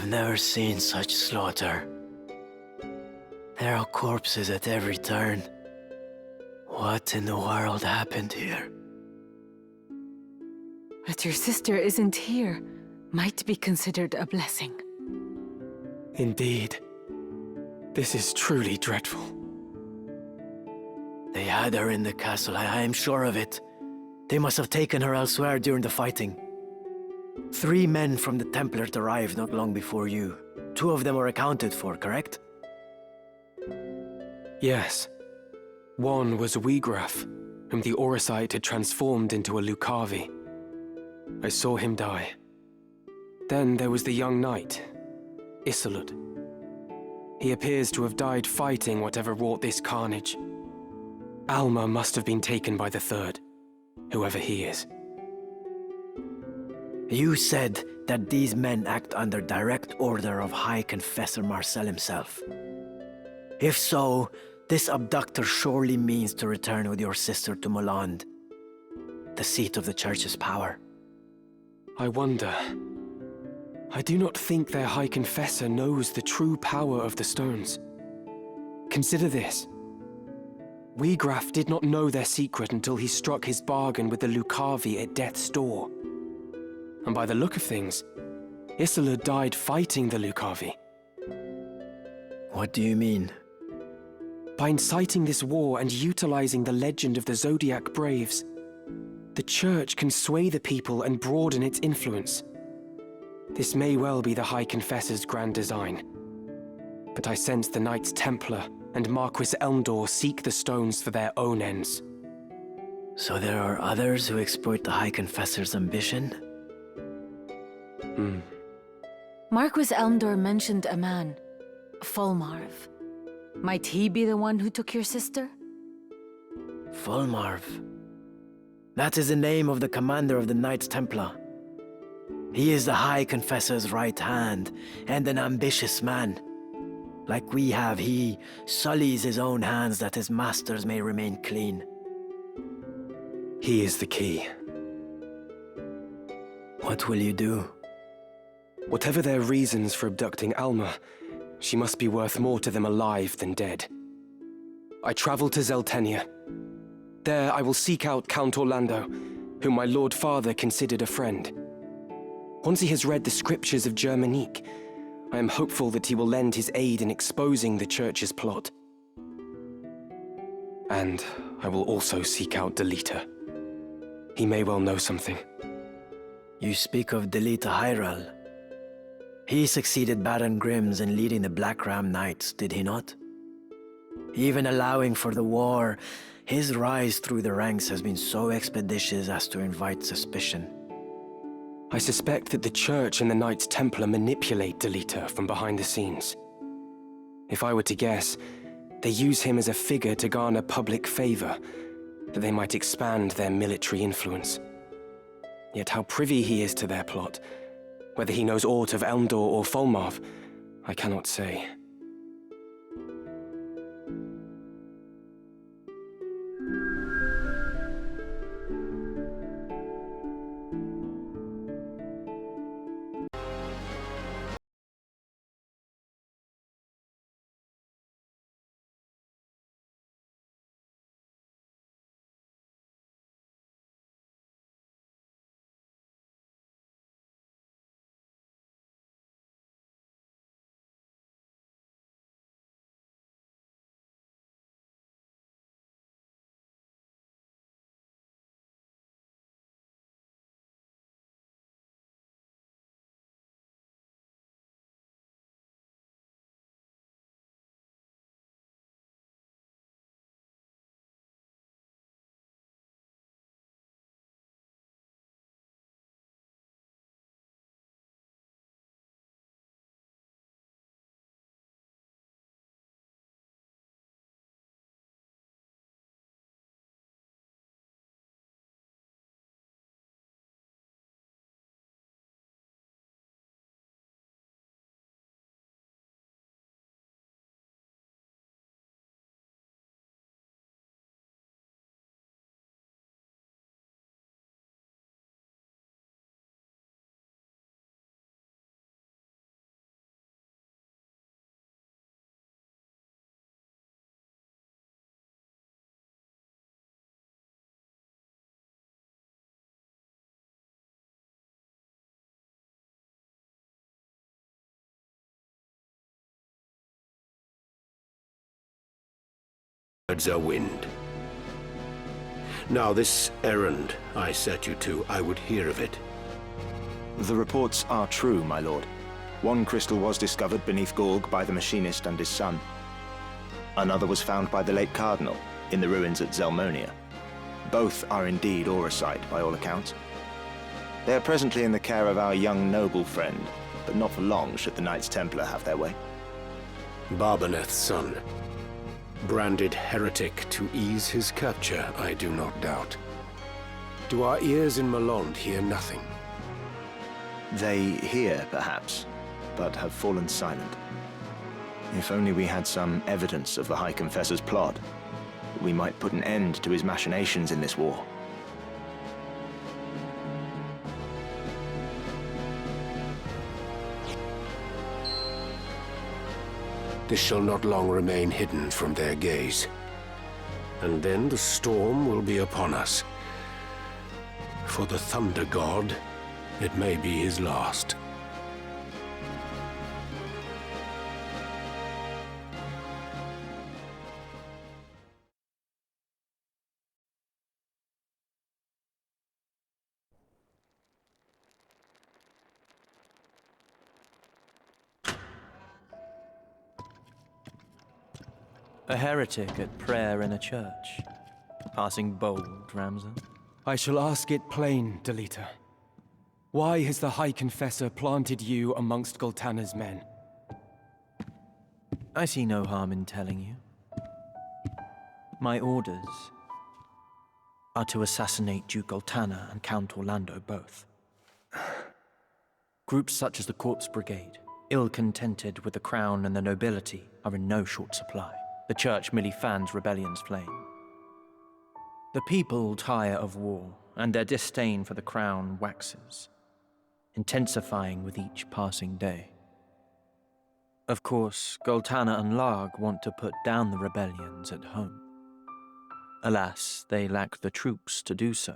never seen such slaughter. There are corpses at every turn. What in the world happened here? That your sister isn't here might be considered a blessing. Indeed. This is truly dreadful. They had her in the castle, I am sure of it. They must have taken her elsewhere during the fighting. 3 men from the Templars arrived not long before you. 2 of them were accounted for, correct? Yes. One was Wiegraf, whom the Orosite had transformed into a Lucavi. I saw him die. Then there was the young knight, Isolde. He appears to have died fighting whatever wrought this carnage. Alma must have been taken by the 3rd, whoever he is. You said that these men act under direct order of High Confessor Marcel himself. If so, this abductor surely means to return with your sister to Moland, the seat of the Church's power. I wonder. I do not think their High Confessor knows the true power of the stones. Consider this. Wiegraf did not know their secret until he struck his bargain with the Lucavi at death's door. And by the look of things, Isolde died fighting the Lucavi. What do you mean? By inciting this war and utilizing the legend of the Zodiac Braves, the Church can sway the people and broaden its influence. This may well be the High Confessor's grand design. But I sense the Knights Templar and Marquis Elmdor seek the stones for their own ends. So there are others who exploit the High Confessor's ambition? Marquis Elmdor mentioned a man, Fulmarv. Might he be the one who took your sister? Fulmarv. That is the name of the commander of the Knights Templar. He is the High Confessor's right hand, and an ambitious man. Like we have, he sullies his own hands that his masters may remain clean. He is the key. What will you do? Whatever their reasons for abducting Alma, she must be worth more to them alive than dead. I travel to Zeltenia. There I will seek out Count Orlando, whom my Lord Father considered a friend. Once he has read the scriptures of Germanique, I am hopeful that he will lend his aid in exposing the Church's plot. And I will also seek out Delita. He may well know something. You speak of Delita Hyral. He succeeded Baron Grimms in leading the Black Ram Knights, did he not? Even allowing for the war, his rise through the ranks has been so expeditious as to invite suspicion. I suspect that the Church and the Knights Templar manipulate Delita from behind the scenes. If I were to guess, they use him as a figure to garner public favor, that they might expand their military influence. Yet how privy he is to their plot, whether he knows aught of Elmdor or Fulmarv, I cannot say. Words are wind. Now this errand I set you to, I would hear of it. The reports are true, my lord. One crystal was discovered beneath Gorg by the machinist and his son. Another was found by the late cardinal in the ruins at Zelmonia. Both are indeed auricite, by all accounts. They are presently in the care of our young noble friend, but not for long should the Knights Templar have their way. Barbaneth's son. Branded heretic to ease his capture, I do not doubt. Do our ears in Malond hear nothing? They hear, perhaps, but have fallen silent. If only we had some evidence of the High Confessor's plot, we might put an end to his machinations in this war. This shall not long remain hidden from their gaze. And then the storm will be upon us. For the Thunder God, it may be his last. A heretic at prayer in a church. Passing bold, Ramsay. I shall ask it plain, Delita. Why has the High Confessor planted you amongst Goltana's men? I see no harm in telling you. My orders are to assassinate Duke Goltana and Count Orlando both. Groups such as the Corpse Brigade, ill-contented with the crown and the nobility, are in no short supply. The Church merely fans rebellion's flame. The people tire of war, and their disdain for the crown waxes, intensifying with each passing day. Of course, Goltana and Larg want to put down the rebellions at home. Alas, they lack the troops to do so.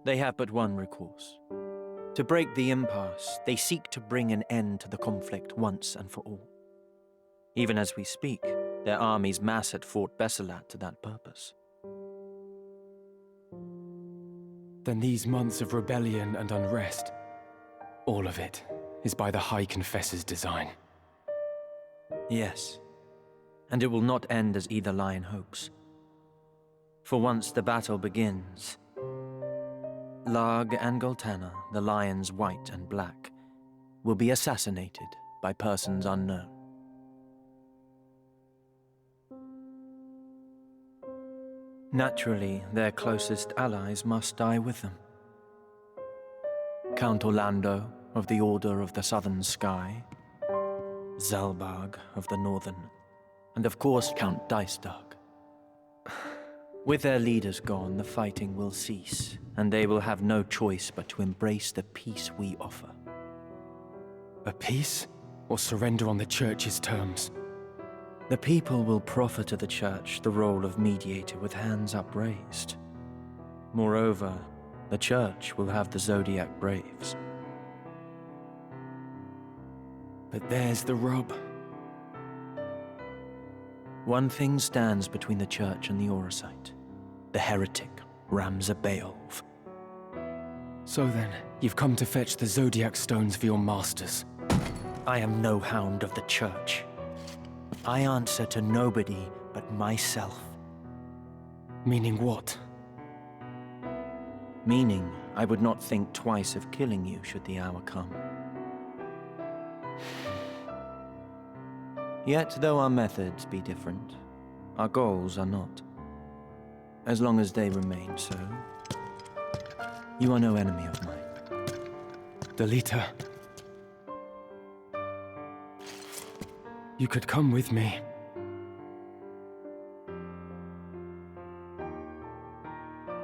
They have but one recourse. To break the impasse, they seek to bring an end to the conflict once and for all. Even as we speak, their armies mass at Fort Besselat to that purpose. Then these months of rebellion and unrest, all of it is by the High Confessor's design. Yes, and it will not end as either lion hopes. For once the battle begins, Larg and Goltana, the lions white and black, will be assassinated by persons unknown. Naturally, their closest allies must die with them. Count Orlando of the Order of the Southern Sky, Zalbarg of the Northern, and of course Count Dicedog. With their leaders gone, the fighting will cease, and they will have no choice but to embrace the peace we offer. A peace, or surrender on the Church's terms? The people will proffer to the Church the role of mediator with hands upraised. Moreover, the Church will have the Zodiac Braves. But there's the rub. One thing stands between the Church and the Auricite. The heretic, Ramza Beowulf. So then, you've come to fetch the Zodiac Stones for your masters. I am no hound of the Church. I answer to nobody but myself. Meaning what? Meaning, I would not think twice of killing you should the hour come. Yet, though our methods be different, our goals are not. As long as they remain so, you are no enemy of mine. Delita. You could come with me.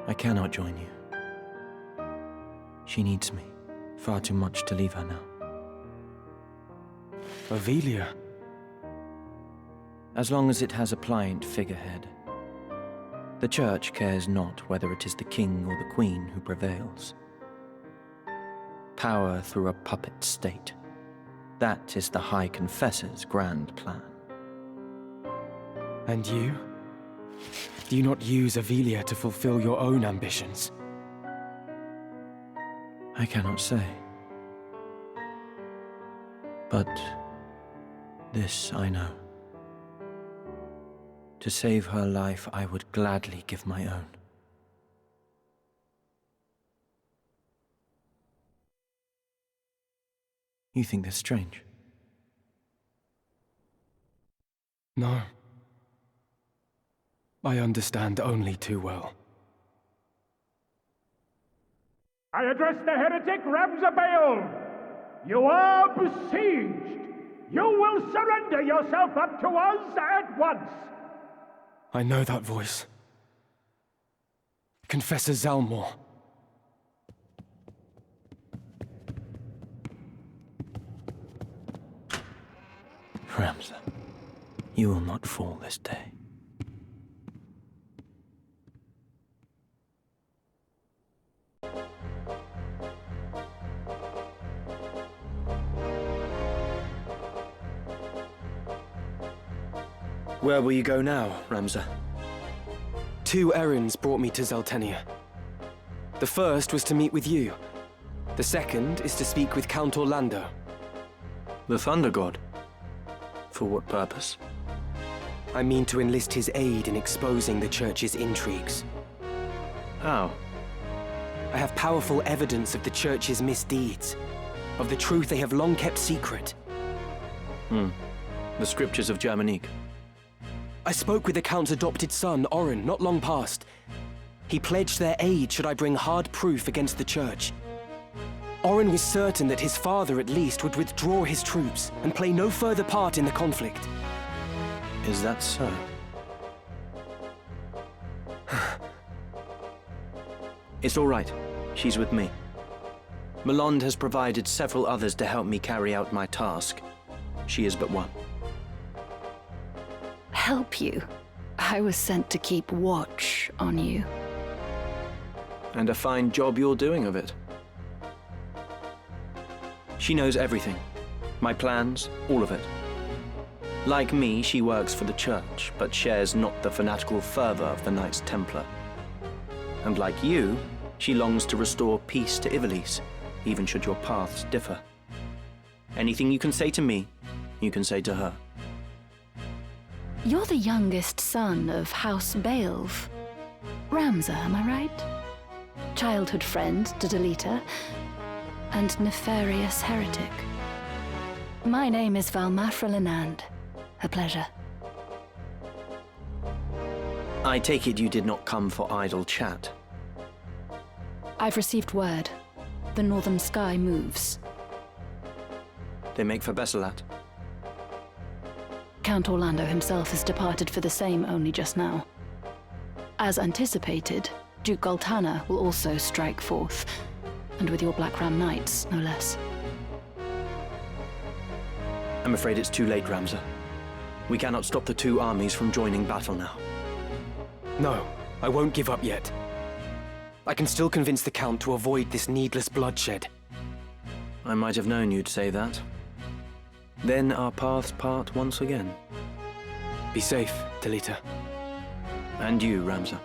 I cannot join you. She needs me. Far too much to leave her now. Avelia. As long as it has a pliant figurehead. The Church cares not whether it is the king or the queen who prevails. Power through a puppet state. That is the High Confessor's grand plan. And you? Do you not use Avelia to fulfill your own ambitions? I cannot say. But this I know. To save her life, I would gladly give my own. You think this strange? No. I understand only too well. I address the heretic Ramzabael. You are besieged. You will surrender yourself up to us at once. I know that voice. Confessor Zalmor. Ramza, you will not fall this day. Where will you go now, Ramza? 2 errands brought me to Zeltenia. The first was to meet with you. The second is to speak with Count Orlando. The Thunder God? For what purpose? I mean to enlist his aid in exposing the Church's intrigues. How? I have powerful evidence of the Church's misdeeds, of the truth they have long kept secret. The scriptures of Germanique. I spoke with the Count's adopted son, Orin, not long past. He pledged their aid should I bring hard proof against the Church. Orin was certain that his father, at least, would withdraw his troops and play no further part in the conflict. Is that so? It's all right. She's with me. Melond has provided several others to help me carry out my task. She is but one. Help you? I was sent to keep watch on you. And a fine job you're doing of it. She knows everything. My plans, all of it. Like me, she works for the Church, but shares not the fanatical fervor of the Knights Templar. And like you, she longs to restore peace to Ivallice, even should your paths differ. Anything you can say to me, you can say to her. You're the youngest son of House Baelv. Ramza, am I right? Childhood friend to Delita, and nefarious heretic. My name is Valmafra Lenand. A pleasure. I take it you did not come for idle chat. I've received word. The northern sky moves. They make for Besselat. Count Orlando himself has departed for the same only just now. As anticipated, Duke Goltana will also strike forth, and with your Black Ram Knights, no less. I'm afraid it's too late, Ramza. We cannot stop the 2 armies from joining battle now. No, I won't give up yet. I can still convince the Count to avoid this needless bloodshed. I might have known you'd say that. Then our paths part once again. Be safe, Delita. And you, Ramza.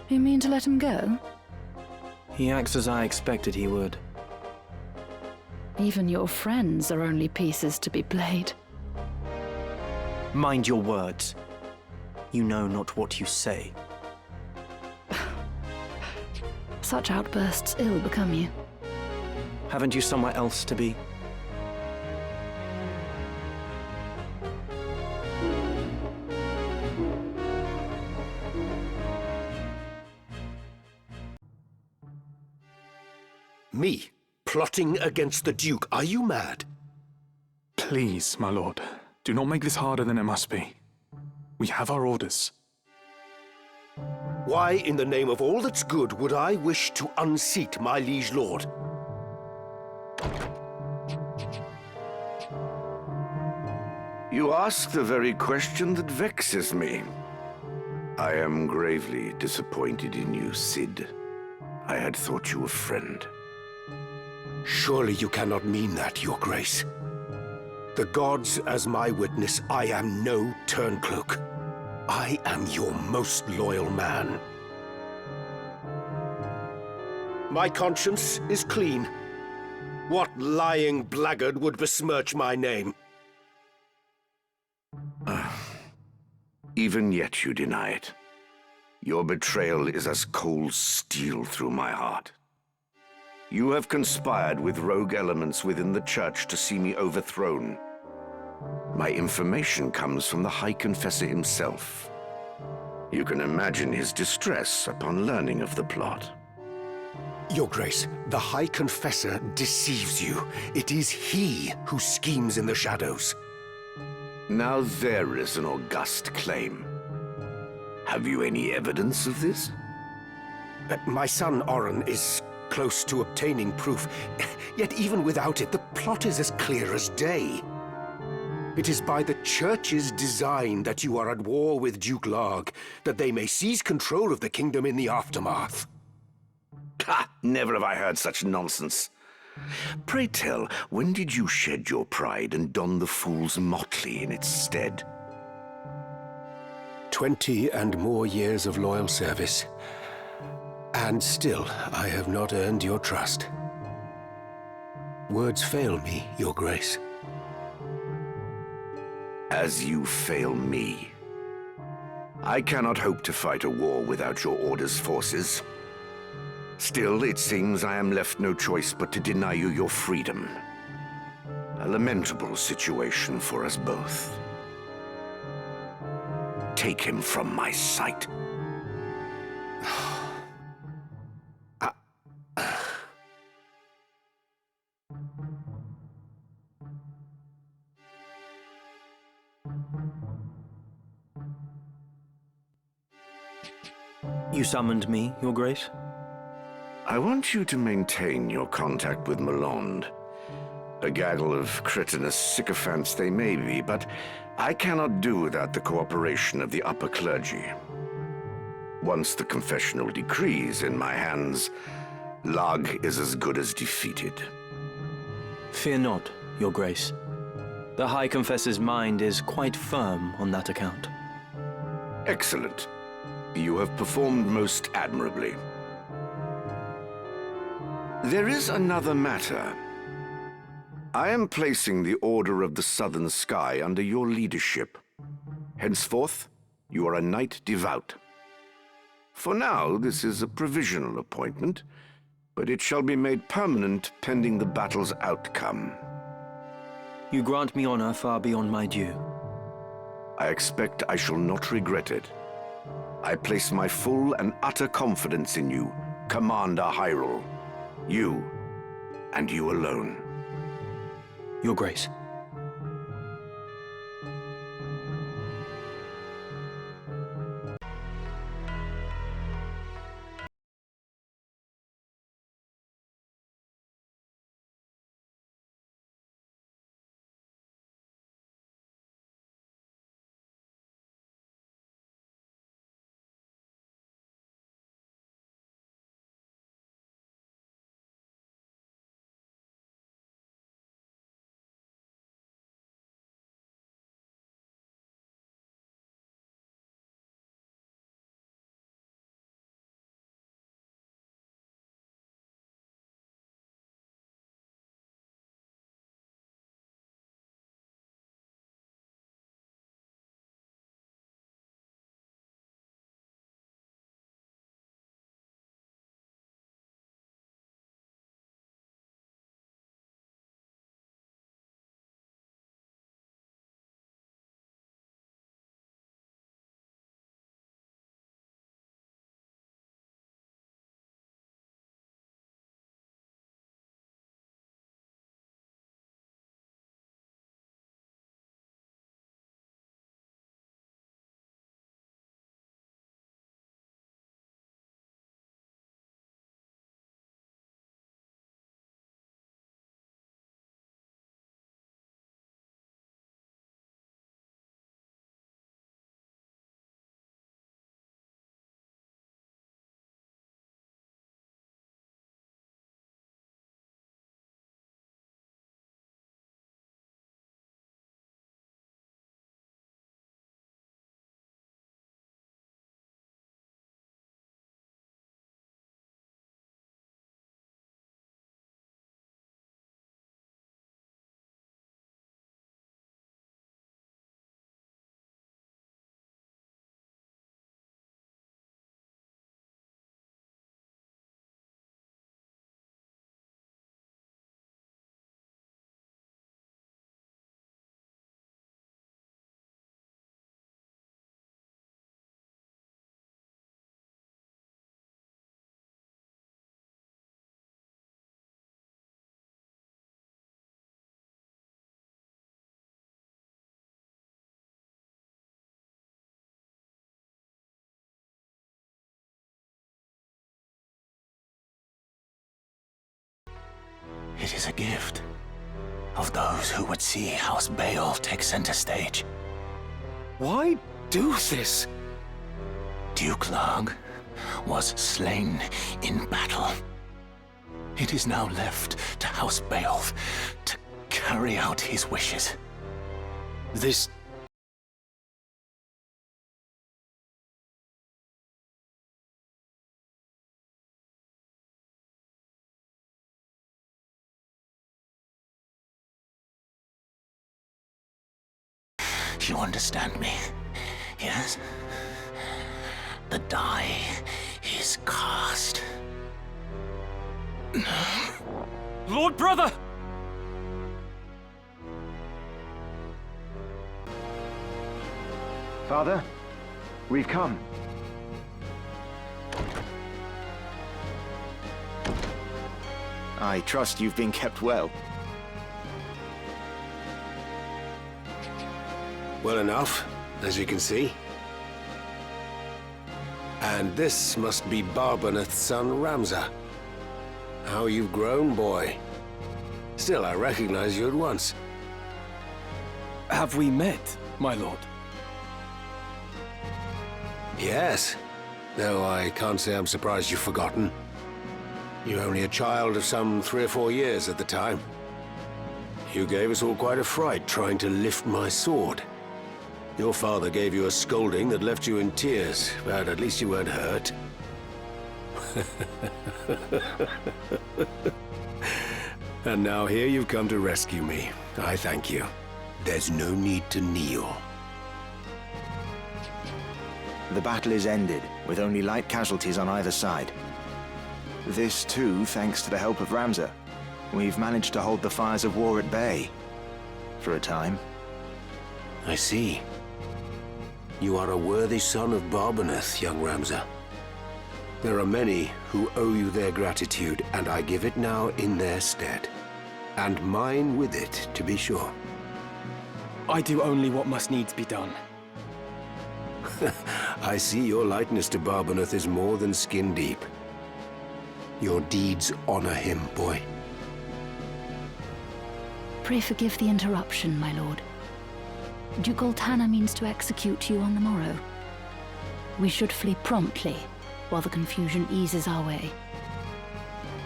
You mean to let him go? He acts as I expected he would. Even your friends are only pieces to be played. Mind your words. You know not what you say. Such outbursts ill become you. Haven't you somewhere else to be? Me? Plotting against the Duke? Are you mad? Please, my lord, do not make this harder than it must be. We have our orders. Why, in the name of all that's good, would I wish to unseat my liege lord? You ask the very question that vexes me. I am gravely disappointed in you, Cid. I had thought you a friend. Surely you cannot mean that, Your Grace. The gods as my witness, I am no turncloak. I am your most loyal man. My conscience is clean. What lying blackguard would besmirch my name? Even yet you deny it. Your betrayal is as cold steel through my heart. You have conspired with rogue elements within the Church to see me overthrown. My information comes from the High Confessor himself. You can imagine his distress upon learning of the plot. Your Grace, the High Confessor deceives you. It is he who schemes in the shadows. Now there is an august claim. Have you any evidence of this? My son Oren is close to obtaining proof. Yet even without it, the plot is as clear as day. It is by the Church's design that you are at war with Duke Larg, that they may seize control of the kingdom in the aftermath. Ha! Never have I heard such nonsense. Pray tell, when did you shed your pride and don the fool's motley in its stead? 20 and more years of loyal service. And still, I have not earned your trust. Words fail me, Your Grace. As you fail me. I cannot hope to fight a war without your order's forces. Still, it seems I am left no choice but to deny you your freedom. A lamentable situation for us both. Take him from my sight. You summoned me, Your Grace? I want you to maintain your contact with Malonde. A gaggle of cretinous sycophants they may be, but I cannot do without the cooperation of the upper clergy. Once the confessional decree is in my hands, Larg is as good as defeated. Fear not, Your Grace. The High Confessor's mind is quite firm on that account. Excellent. You have performed most admirably. There is another matter. I am placing the Order of the Southern Sky under your leadership. Henceforth, you are a knight devout. For now, this is a provisional appointment, but it shall be made permanent pending the battle's outcome. You grant me honor far beyond my due. I expect I shall not regret it. I place my full and utter confidence in you, Commander Hyrule. You, and you alone. Your Grace. It is a gift of those who would see House Beowulf take center stage. Why do this? Duke Larg was slain in battle. It is now left to House Beowulf to carry out his wishes. This... You understand me, yes? The die is cast. Lord Brother! Father, we've come. I trust you've been kept well. Well enough, as you can see. And this must be Barbaneth's son, Ramza. How you've grown, boy. Still, I recognize you at once. Have we met, my lord? Yes, though I can't say I'm surprised you've forgotten. You're only a child of some 3 or 4 years at the time. You gave us all quite a fright trying to lift my sword. Your father gave you a scolding that left you in tears, but at least you weren't hurt. And now here you've come to rescue me. I thank you. There's no need to kneel. The battle is ended, with only light casualties on either side. This too, thanks to the help of Ramza. We've managed to hold the fires of war at bay. For a time. I see. You are a worthy son of Barbaneth, young Ramza. There are many who owe you their gratitude, and I give it now in their stead. And mine with it, to be sure. I do only what must needs be done. I see your likeness to Barbaneth is more than skin deep. Your deeds honor him, boy. Pray forgive the interruption, my lord. Duke Goltana means to execute you on the morrow. We should flee promptly, while the confusion eases our way.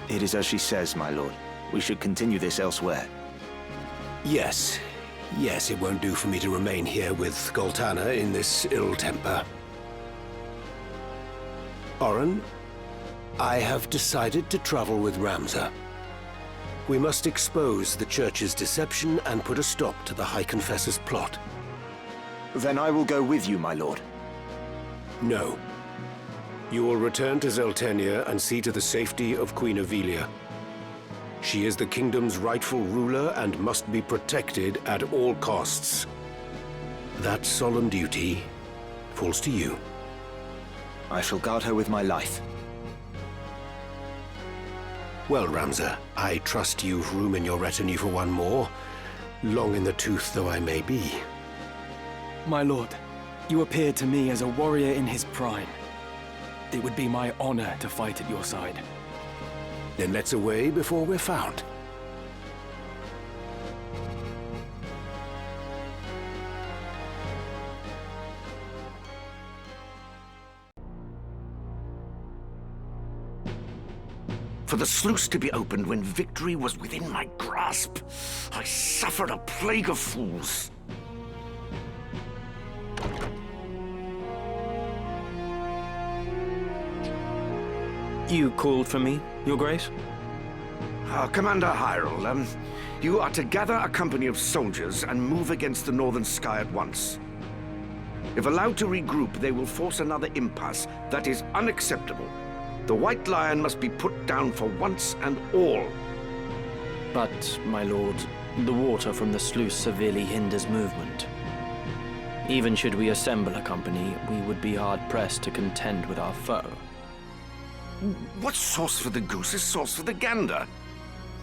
It is as she says, my lord. We should continue this elsewhere. Yes. Yes, it won't do for me to remain here with Goltana in this ill temper. Oren, I have decided to travel with Ramza. We must expose the Church's deception and put a stop to the High Confessor's plot. Then I will go with you, my lord. No. You will return to Zeltenia and see to the safety of Queen Avelia. She is the kingdom's rightful ruler and must be protected at all costs. That solemn duty falls to you. I shall guard her with my life. Well, Ramza, I trust you've room in your retinue for one more, long in the tooth though I may be. My lord, you appear to me as a warrior in his prime. It would be my honor to fight at your side. Then let's away before we're found. For the sluice to be opened when victory was within my grasp, I suffered a plague of fools. You called for me, Your Grace? Commander Hyrule, you are to gather a company of soldiers and move against the northern sky at once. If allowed to regroup, they will force another impasse. That is unacceptable. The White Lion must be put down for once and all. But, my lord, the water from the sluice severely hinders movement. Even should we assemble a company, we would be hard-pressed to contend with our foe. What's sauce for the goose is sauce for the gander.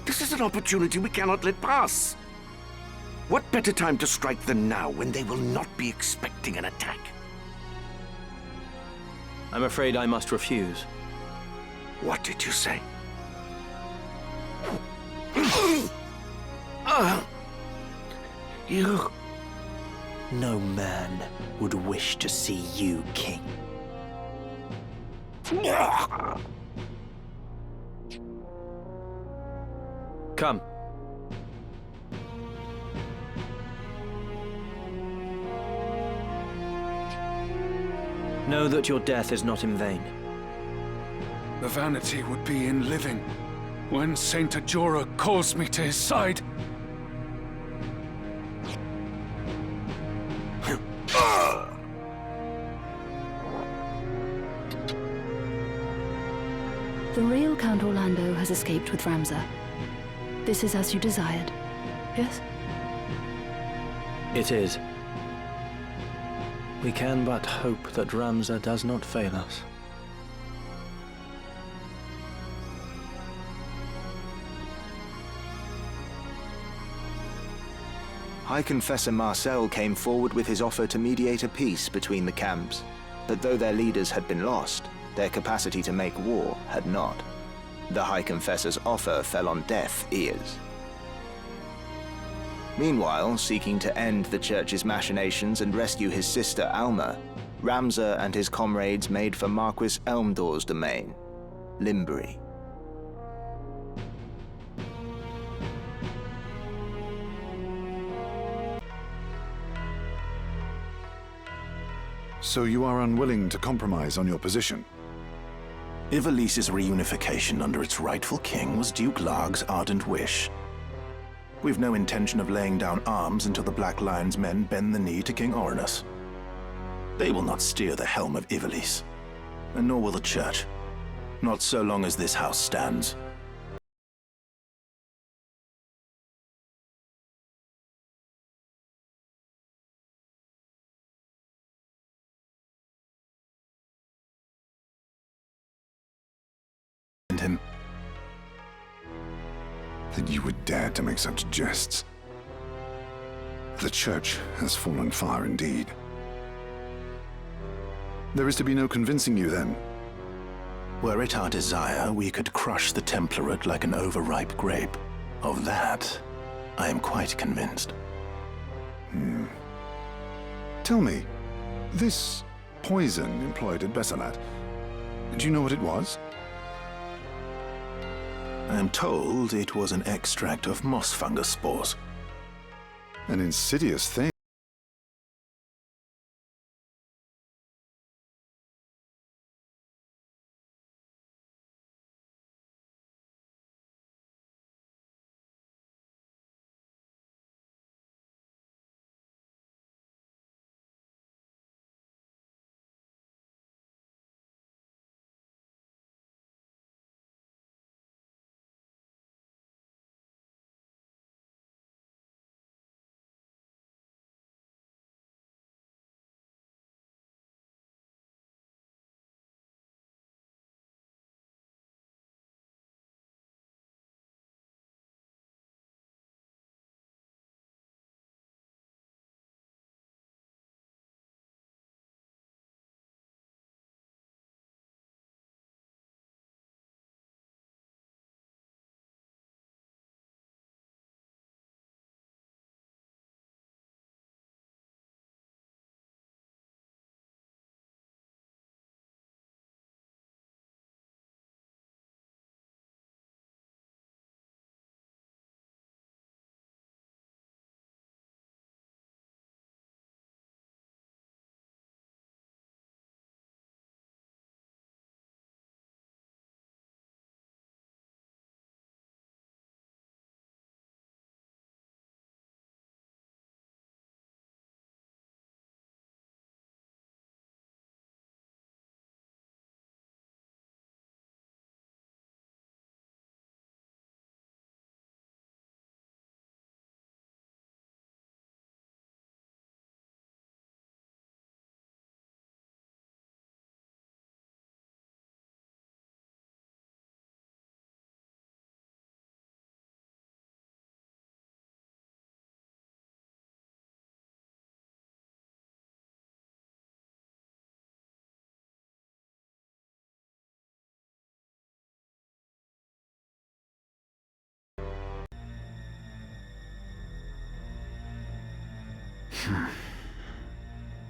This is an opportunity we cannot let pass. What better time to strike than now, when they will not be expecting an attack? I'm afraid I must refuse. What did you say? You... No man would wish to see you king. Come. Know that your death is not in vain. The vanity would be in living when Saint Ajora calls me to his side. The real Count Orlando has escaped with Ramza. This is as you desired, yes? It is. We can but hope that Ramza does not fail us. High Confessor Marcel came forward with his offer to mediate a peace between the camps, but though their leaders had been lost, their capacity to make war had not. The High Confessor's offer fell on deaf ears. Meanwhile, seeking to end the Church's machinations and rescue his sister Alma, Ramza and his comrades made for Marquis Elmdor's domain, Limbury. So you are unwilling to compromise on your position? Ivalice's reunification under its rightful king was Duke Larg's ardent wish. We've no intention of laying down arms until the Black Lion's men bend the knee to King Orinus. They will not steer the helm of Ivalice, and nor will the Church. Not so long as this house stands. And him. That you would dare to make such jests. The Church has fallen far indeed. There is to be no convincing you, then. Were it our desire, we could crush the Templarate like an overripe grape. Of that, I am quite convinced. Tell me, this poison employed at Besselat, do you know what it was? I am told it was an extract of moss fungus spores. An insidious thing.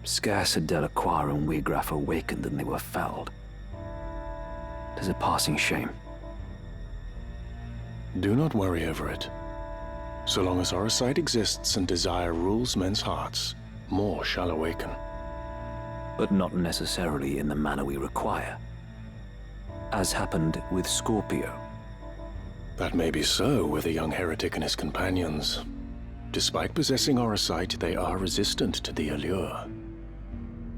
Scarce had Delacroix and Wigraf awakened than they were felled. 'Tis a passing shame. Do not worry over it. So long as Orosite exists and desire rules men's hearts, more shall awaken. But not necessarily in the manner we require. As happened with Scorpio. That may be so with the young heretic and his companions. Despite possessing Orosite, they are resistant to the allure.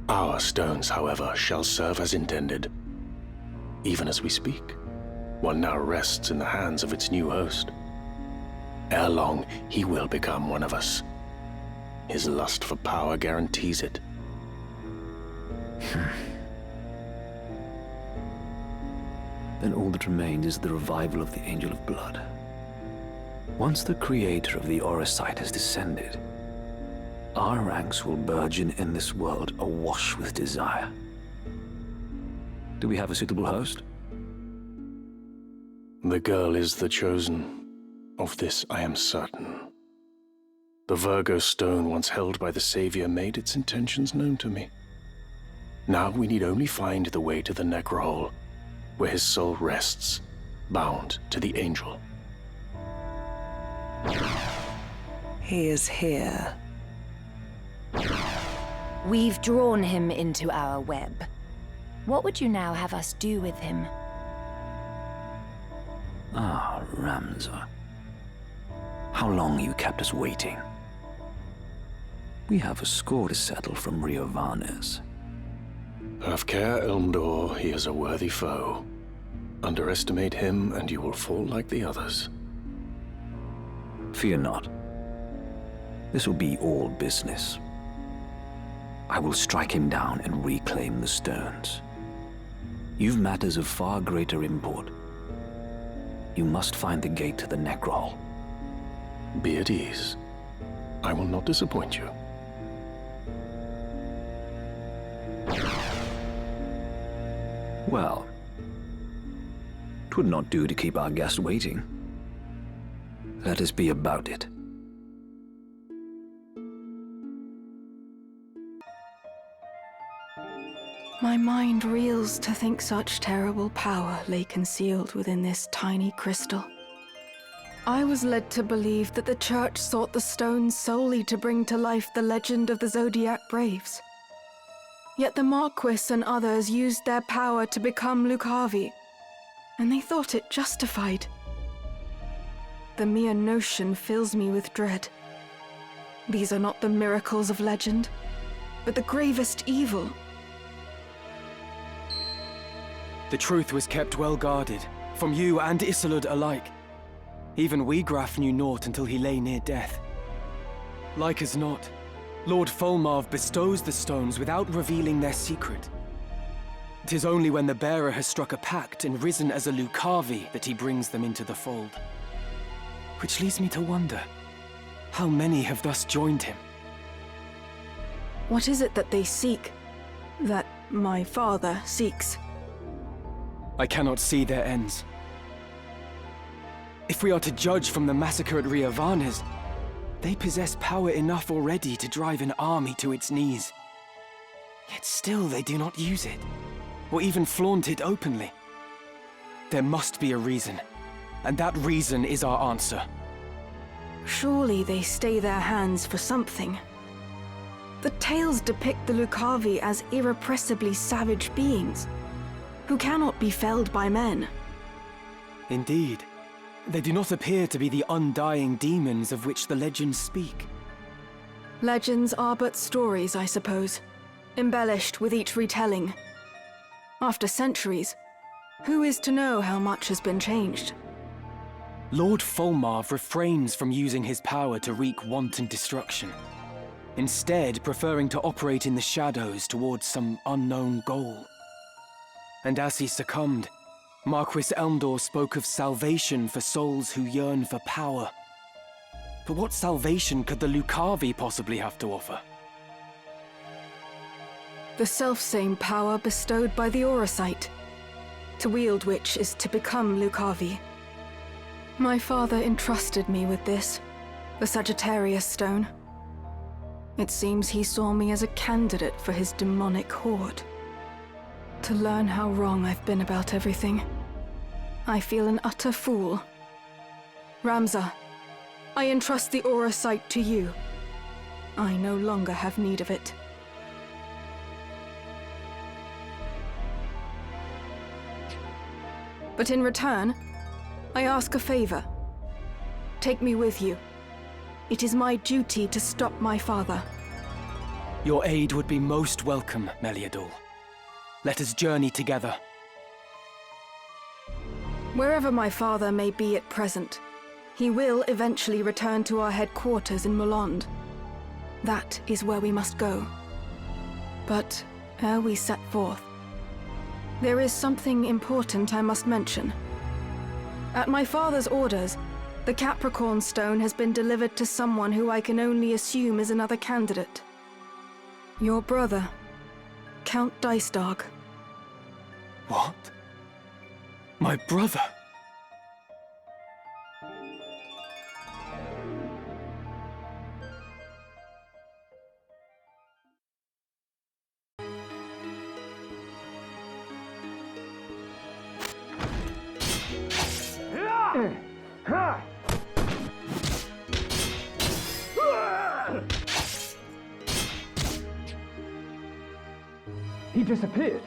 Our stones, however, shall serve as intended. Even as we speak, one now rests in the hands of its new host. Ere long, he will become one of us. His lust for power guarantees it. Then all that remains is the revival of the Angel of Blood. Once the creator of the Orosite has descended, our ranks will burgeon in this world awash with desire. Do we have a suitable host? The girl is the chosen. Of this I am certain. The Virgo stone once held by the Savior made its intentions known to me. Now we need only find the way to the Necrohole, where his soul rests, bound to the Angel. He is here. We've drawn him into our web. What would you now have us do with him? Ah, Ramza. How long you kept us waiting? We have a score to settle from Rio Varnes. Have care, Elmdor, he is a worthy foe. Underestimate him and you will fall like the others. Fear not. This will be all business. I will strike him down and reclaim the stones. You've matters of far greater import. You must find the gate to the Necrohole. Be at ease. I will not disappoint you. Well, 'twould not do to keep our guest waiting. Let us be about it. My mind reels to think such terrible power lay concealed within this tiny crystal. I was led to believe that the Church sought the stones solely to bring to life the legend of the Zodiac Braves. Yet the Marquis and others used their power to become Lucavi, and they thought it justified. The mere notion fills me with dread. These are not the miracles of legend, but the gravest evil. The truth was kept well guarded, from you and Isolde alike. Even Wigraf knew naught until he lay near death. Like as not, Lord Folmarv bestows the stones without revealing their secret. 'Tis only when the bearer has struck a pact and risen as a Lucavi that he brings them into the fold. Which leads me to wonder, how many have thus joined him? What is it that they seek? That my father seeks? I cannot see their ends. If we are to judge from the massacre at Rio Varnes, they possess power enough already to drive an army to its knees. Yet still they do not use it, or even flaunt it openly. There must be a reason, and that reason is our answer. Surely they stay their hands for something. The tales depict the Lucavi as irrepressibly savage beings, who cannot be felled by men. Indeed. They do not appear to be the undying demons of which the legends speak. Legends are but stories, I suppose, embellished with each retelling. After centuries, who is to know how much has been changed? Lord Folmarv refrains from using his power to wreak wanton destruction, instead preferring to operate in the shadows towards some unknown goal. And as he succumbed, Marquis Elmdor spoke of salvation for souls who yearn for power. But what salvation could the Lucavi possibly have to offer? The selfsame power bestowed by the Orosite, to wield which is to become Lucavi. My father entrusted me with this, the Sagittarius stone. It seems he saw me as a candidate for his demonic horde. To learn how wrong I've been about everything, I feel an utter fool. Ramza, I entrust the Aura Sight to you. I no longer have need of it. But in return, I ask a favor. Take me with you. It is my duty to stop my father. Your aid would be most welcome, Meliador. Let us journey together. Wherever my father may be at present, he will eventually return to our headquarters in Molond. That is where we must go. But ere we set forth, there is something important I must mention. At my father's orders, the Capricorn Stone has been delivered to someone who I can only assume is another candidate. Your brother, Count Dicedog. What? My brother? He disappeared.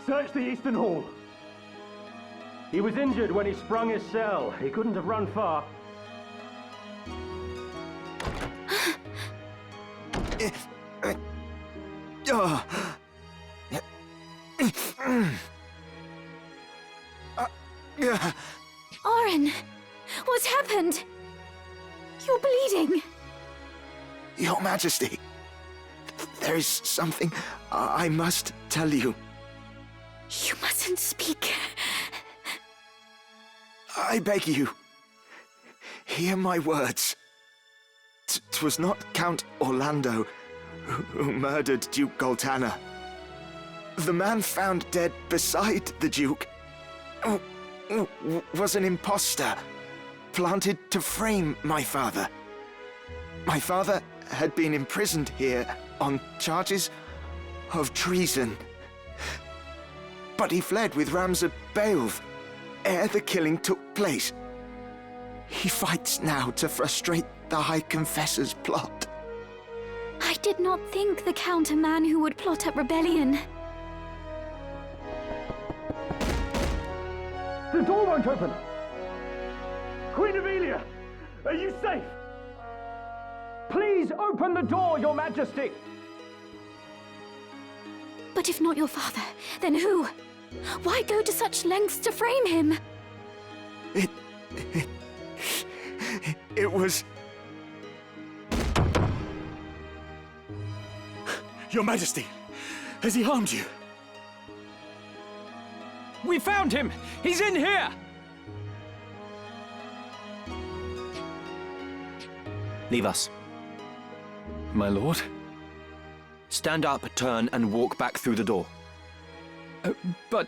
Search the Eastern Hall. He was injured when he sprung his cell. He couldn't have run far. Oren, what's happened? You're bleeding. Your Majesty, there is something I must tell you. You mustn't speak. I beg you, hear my words. 'Twas not Count Orlando who murdered Duke Goltana. The man found dead beside the Duke was an imposter planted to frame my father. My father had been imprisoned here on charges of treason. But he fled with Ramza Beowulf ere the killing took place. He fights now to frustrate the High Confessor's plot. I did not think the Count a man who would plot up rebellion. The door won't open! Queen Amelia, are you safe? Please open the door, Your Majesty! But if not your father, then who? Why go to such lengths to frame him? It was... Your Majesty, has he harmed you? We found him! He's in here! Leave us. My lord? Stand up, turn, and walk back through the door. But,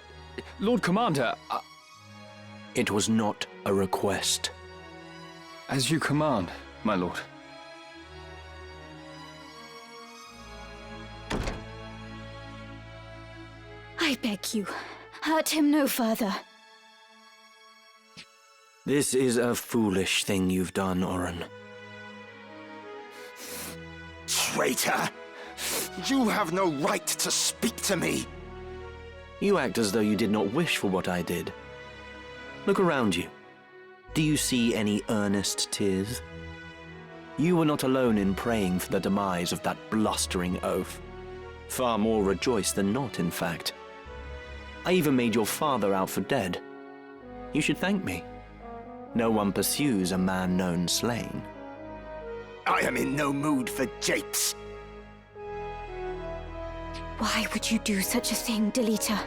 Lord Commander, It was not a request. As you command, my lord. I beg you, hurt him no further. This is a foolish thing you've done, Oren. Traitor! You have no right to speak to me! You act as though you did not wish for what I did. Look around you. Do you see any earnest tears? You were not alone in praying for the demise of that blustering oaf. Far more rejoiced than not, in fact. I even made your father out for dead. You should thank me. No one pursues a man known slain. I am in no mood for japes. Why would you do such a thing, Delita?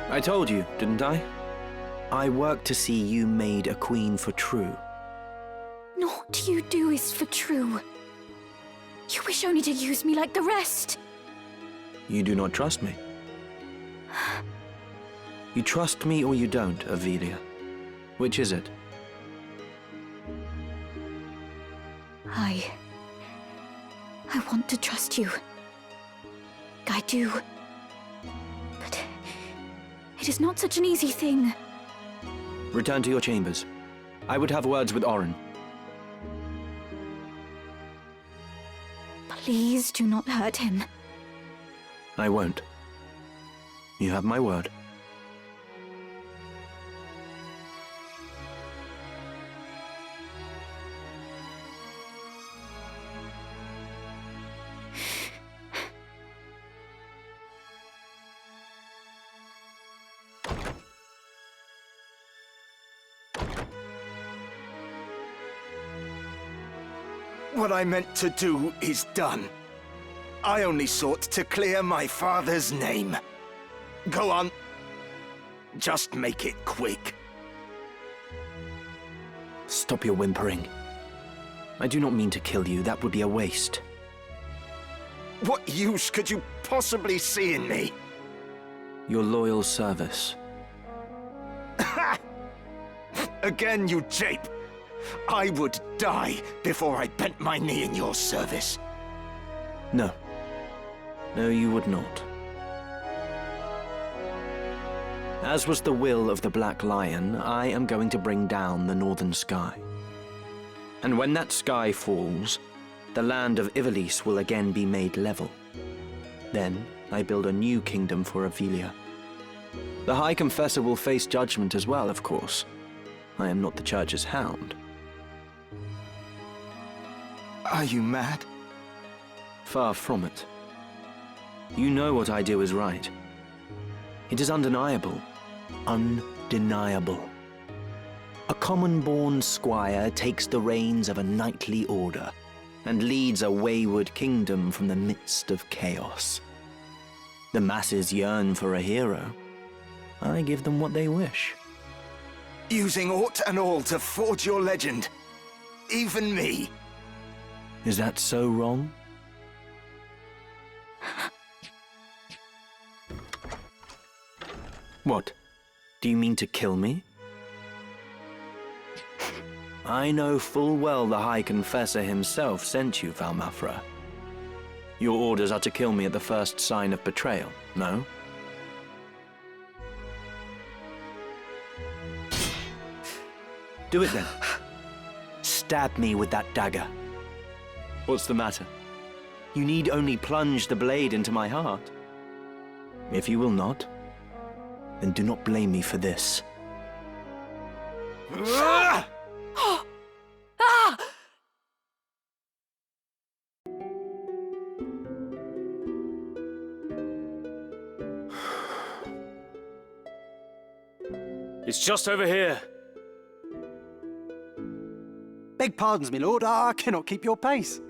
I told you, didn't I? I work to see you made a queen for true. Naught you do is for true. You wish only to use me like the rest. You do not trust me. You trust me or you don't, Avelia. Which is it? I want to trust you. I do. But it is not such an easy thing. Return to your chambers. I would have words with Oren. Please do not hurt him. I won't. You have my word. What I meant to do is done. I only sought to clear my father's name. Go on. Just make it quick. Stop your whimpering. I do not mean to kill you. That would be a waste. What use could you possibly see in me? Your loyal service. Again, you jape. I would die before I bent my knee in your service. No. No, you would not. As was the will of the Black Lion, I am going to bring down the northern sky. And when that sky falls, the land of Ivallice will again be made level. Then I build a new kingdom for Avelia. The High Confessor will face judgment as well, of course. I am not the Church's hound. Are you mad? Far from it. You know what I do is right. It is undeniable. Undeniable. A common-born squire takes the reins of a knightly order and leads a wayward kingdom from the midst of chaos. The masses yearn for a hero. I give them what they wish. Using aught and all to forge your legend. Even me. Is that so wrong? What? Do you mean to kill me? I know full well the High Confessor himself sent you, Valmafra. Your orders are to kill me at the first sign of betrayal, no? Do it then. Stab me with that dagger. What's the matter? You need only plunge the blade into my heart. If you will not, then do not blame me for this. It's just over here. Beg pardons, my lord, I cannot keep your pace.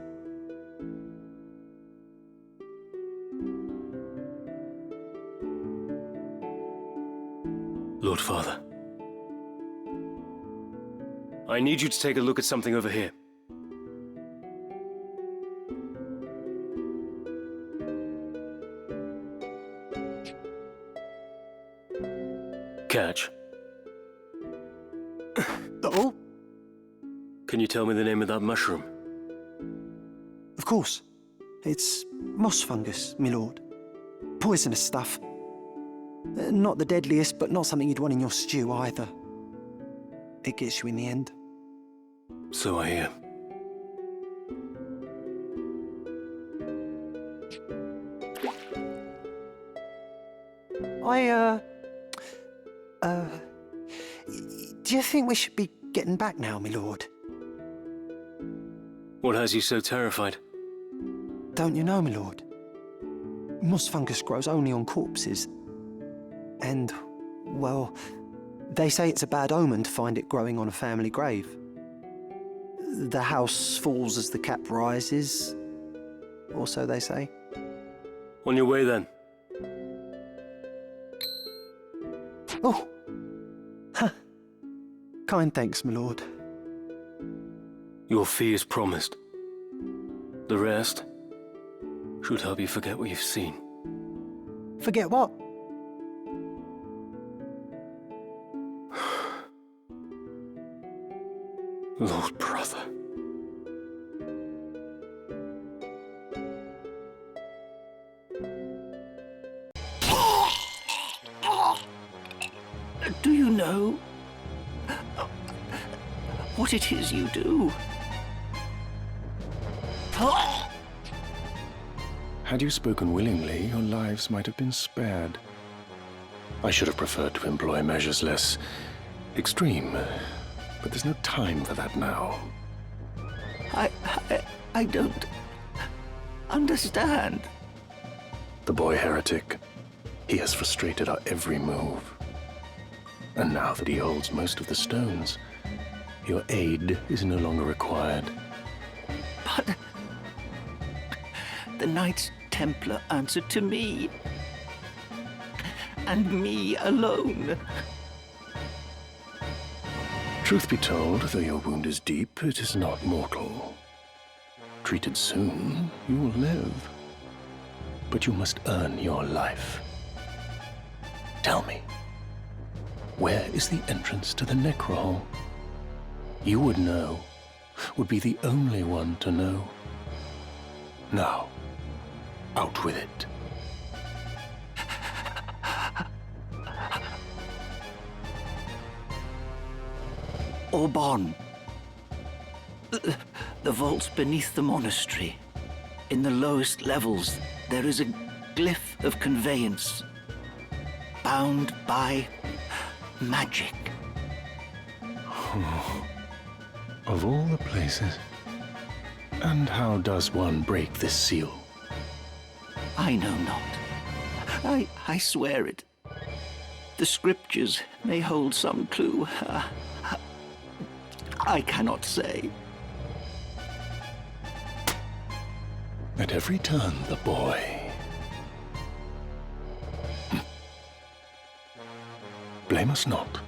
Lord Father. I need you to take a look at something over here. Catch. Oh? Can you tell me the name of that mushroom? Of course. It's moss fungus, my lord. Poisonous stuff. Not the deadliest, but not something you'd want in your stew either. It gets you in the end. So I hear. Do you think we should be getting back now, my lord? What has you so terrified? Don't you know, my lord? Moss fungus grows only on corpses. And, well, they say it's a bad omen to find it growing on a family grave. The house falls as the cap rises, or so they say. On your way, then. Oh! Huh. Kind thanks, my lord. Your fee is promised. The rest should help you forget what you've seen. Forget what? Lord Brother. what it is you do. Had you spoken willingly, your lives might have been spared. I should have preferred to employ measures less extreme, but there's no time for that now. I don't understand. The boy heretic, he has frustrated our every move. And now that he holds most of the stones, your aid is no longer required. But the Knights Templar answered to me. And me alone. Truth be told, though your wound is deep, it is not mortal. Treated soon, you will live. But you must earn your life. Tell me, where is the entrance to the Necrohole? You would know, would be the only one to know. Now, out with it. Orbon. The vaults beneath the monastery. In the lowest levels, there is a glyph of conveyance, bound by magic. Of all the places. And how does one break this seal? I know not. I swear it. The scriptures may hold some clue. I cannot say. At every turn, the boy. Blame us not.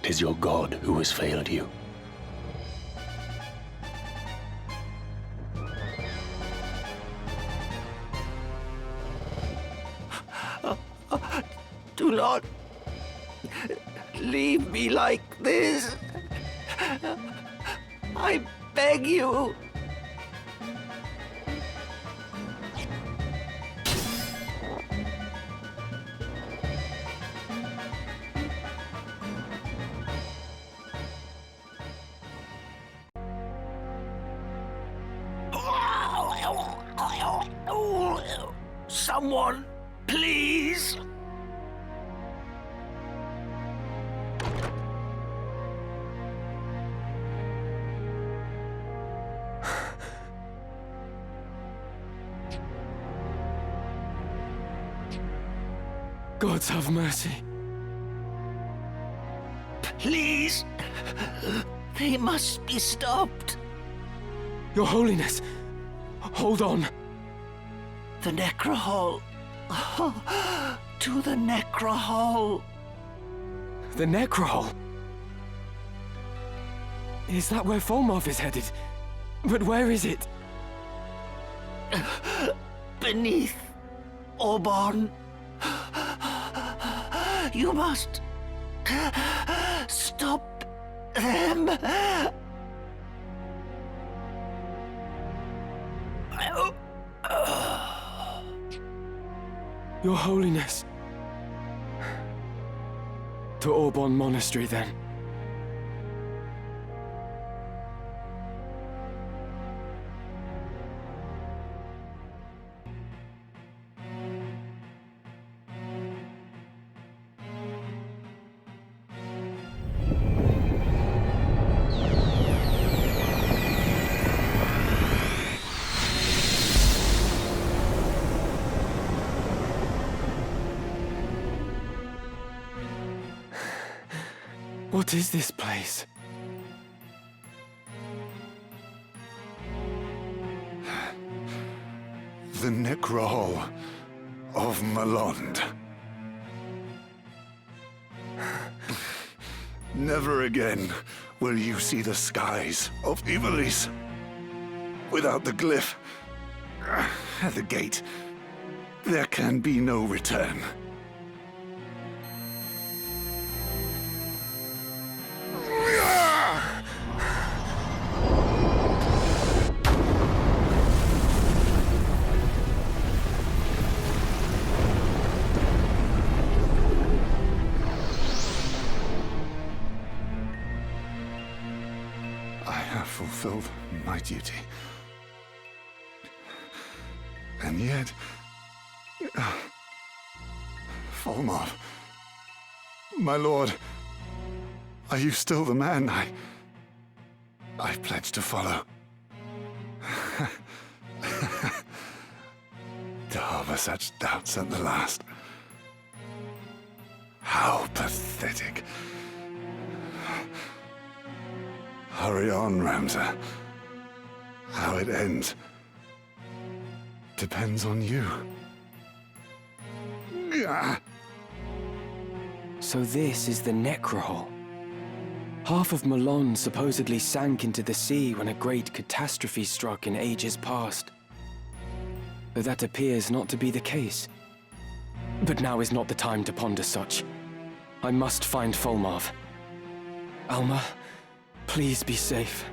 'Tis your God who has failed you. Do not leave me like this. I beg you. Someone, please. Gods have mercy. Please. They must be stopped. Your Holiness, hold on. The Necrohole. To the Necrohole. The Necrohole? Is that where Folmarv is headed? But where is it? Beneath Orbon. You must stop them. Your Holiness. To Orbon Monastery, then. What is this place? The Necrohole of Malond. Never again will you see the skies of Iballi스. Without the glyph at the gate, there can be no return. have fulfilled my duty. And yet... Volmar, my lord, are you still the man I pledged to follow? To harbor such doubts at the last. How pathetic. Hurry on, Ramsar. How it ends depends on you. So this is the Necrohole. Half of Malon supposedly sank into the sea when a great catastrophe struck in ages past. Though that appears not to be the case. But now is not the time to ponder such. I must find Volmar. Alma, please be safe.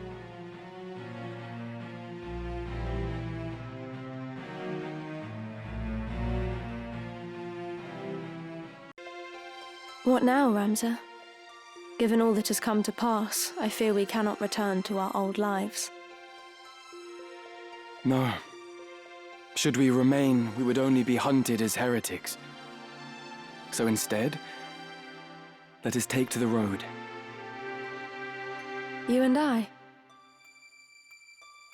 What now, Ramsar? Given all that has come to pass, I fear we cannot return to our old lives. No. Should we remain, we would only be hunted as heretics. So instead, let us take to the road. You and I?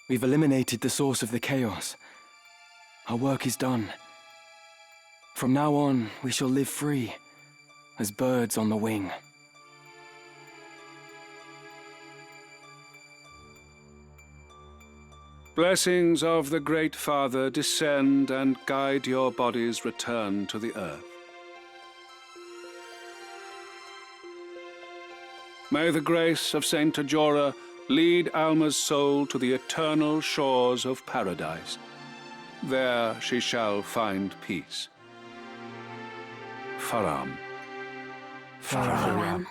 We've eliminated the source of the chaos. Our work is done. From now on, we shall live free, as birds on the wing. Blessings of the Great Father descend and guide your body's return to the earth. May the grace of Saint Ajora lead Alma's soul to the eternal shores of paradise. There she shall find peace. Faram. Faram.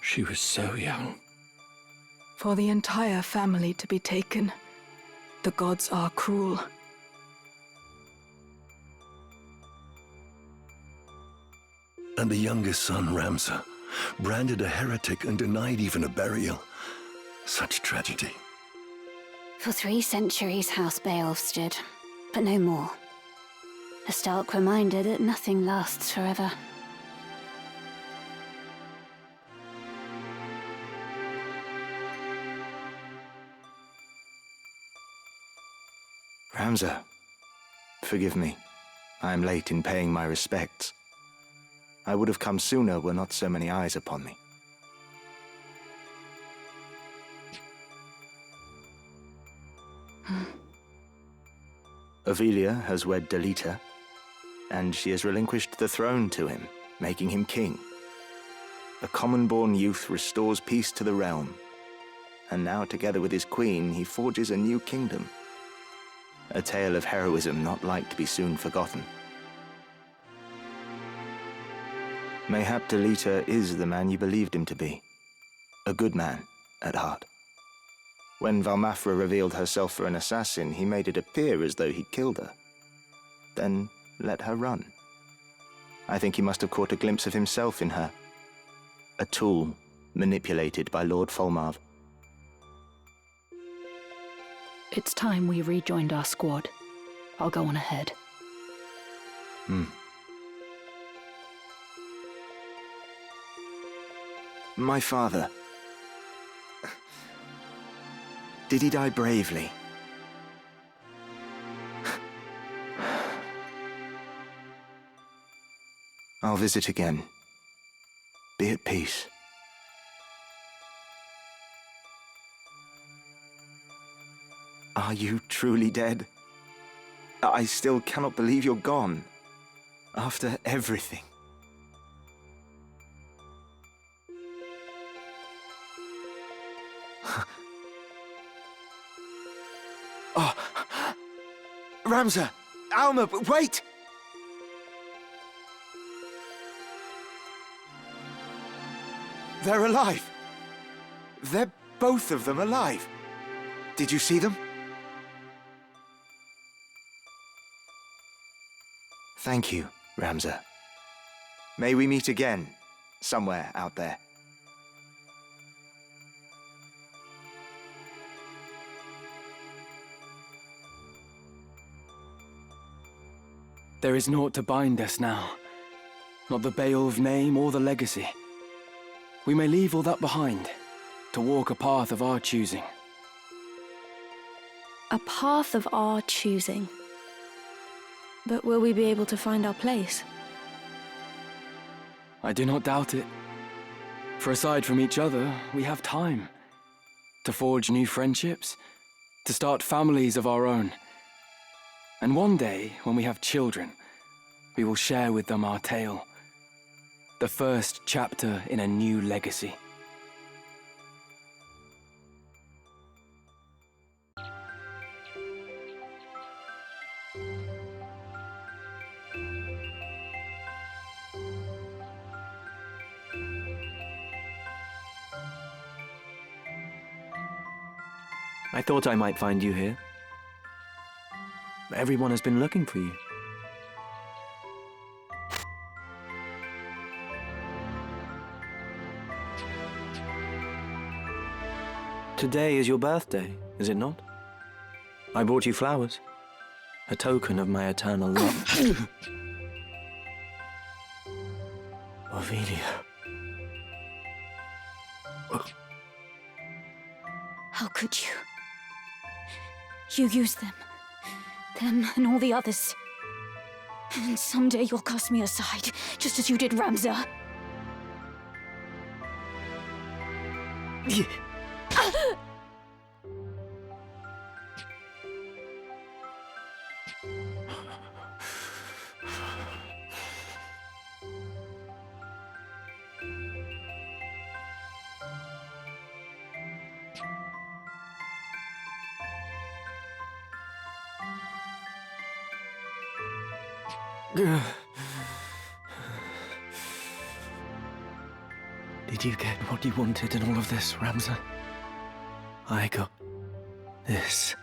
She was so young. For the entire family to be taken, the gods are cruel. And the youngest son, Ramsar, branded a heretic and denied even a burial. Such tragedy. For 3 centuries, House Beowulf stood, but no more. A stark reminder that nothing lasts forever. Ramsar, forgive me. I am late in paying my respects. I would have come sooner were not so many eyes upon me. Ovelia has wed Delita, and she has relinquished the throne to him, making him king. A common-born youth restores peace to the realm, and now together with his queen, he forges a new kingdom. A tale of heroism not like to be soon forgotten. Mayhap Delita is the man you believed him to be. A good man, at heart. When Valmafra revealed herself for an assassin, he made it appear as though he'd killed her. Then let her run. I think he must have caught a glimpse of himself in her. A tool manipulated by Lord Volmar. It's time we rejoined our squad. I'll go on ahead. My father. Did he die bravely? I'll visit again. Be at peace. Are you truly dead? I still cannot believe you're gone. After everything. Oh, Ramsar! Alma, wait! They're alive! They're both of them alive! Did you see them? Thank you, Ramsar. May we meet again, somewhere out there. There is naught to bind us now. Not the Beowulf name or the legacy. We may leave all that behind, to walk a path of our choosing. A path of our choosing. But will we be able to find our place? I do not doubt it. For aside from each other, we have time. To forge new friendships, to start families of our own. And one day, when we have children, we will share with them our tale. The first chapter in a new legacy. I thought I might find you here. Everyone has been looking for you. Today is your birthday, is it not? I brought you flowers, a token of my eternal love. Ophelia. How could you? You used them and all the others. And someday you'll cast me aside, just as you did Ramza. Did you get what you wanted in all of this, Ramza? I got this.